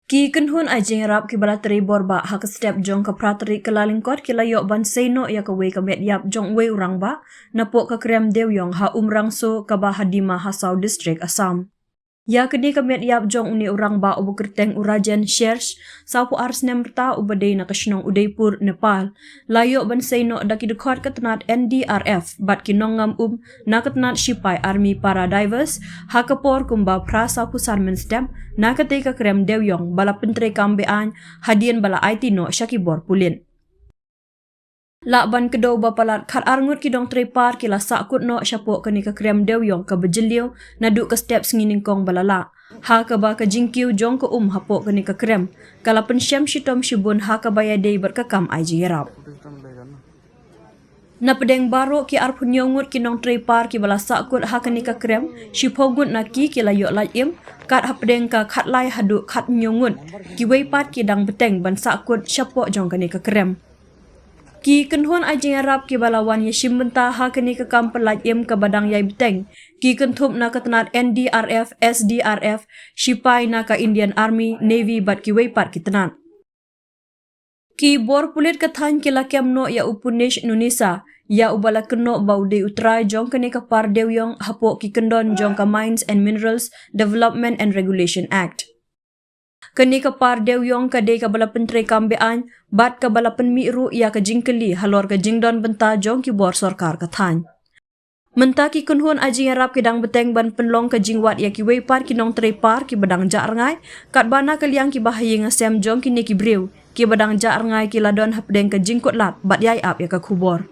Ki kenhun ajing rap ki balateri borbah hak step jong ke prateri ke lalingkot ki layok ban seno ya kawei ke metiap jong wei urangba napok ke krem dewiong ha Umrangso ke bahadima hasau distrik Assam. Ya kini ke metiap jong uni urangba ubu kerteng urajan Shersh sapu ars nemrta ubadei na kesnong Udaipur Nepal layok ban seno daki dekot ke tenat NDRF bat kinongam na ketenat Shipai Army para divers ha kepor kumba pra sapu sarmen stem na ketika krem dewyong bala pentre kambean hadian bala IT no syakibor pulin. Lakban kedau bapalat khat arngut ki dong trepar ki la sakut no syapok keni ke krem dewyong ke bejeliu naduk ke step sengining kong balala. Ha ke ba ke jingkiu jong ke hapok keni ke krem. Kala pensyam shitom shibun ha ke bayadei berkekam aji yarap. Na pedeng baro ki arpun nyongut ki nong trepar ki bala sakut ha keni ke krem shipogut na ki la yok laim kat hapdeng ka khat lai haduk khat nyongut ki weipat ki dang beteng ban sakut syapok jong keni ke krem. Ki kenhun ajing Arab ki balawan yashim benta ha keni ke kampel laim ke badang yai beteng. Ki kentup na ketenat NDRF, SDRF, Shipai na ka Indian Army, Navy bat ki weipat ki tenat. Ki bor pulit kethan ki lakem no ya upunish Indonesia, ya ubala keno baudei utrai jong keni ke par dewyong hapok ki kendon jong ka Mines and Minerals Development and Regulation Act. Keni ke par dewyong ka dei ka bala pentre kambean bat ka bala penmiru ya ka jingkeli halor ka jingdon benta jong ki bor sorkar kathan. Menta ki kunhun aji Arab ki dang beteng ban penlong ka jingwat ya ki weipar ki nong trepar ki badang ja rangai kat bana ka liang ki bahayi ngasem jong ki neki brew ki badang ja rangai ki ladon hapdeng ka jingkot lat bat yai ap ya ka kubor.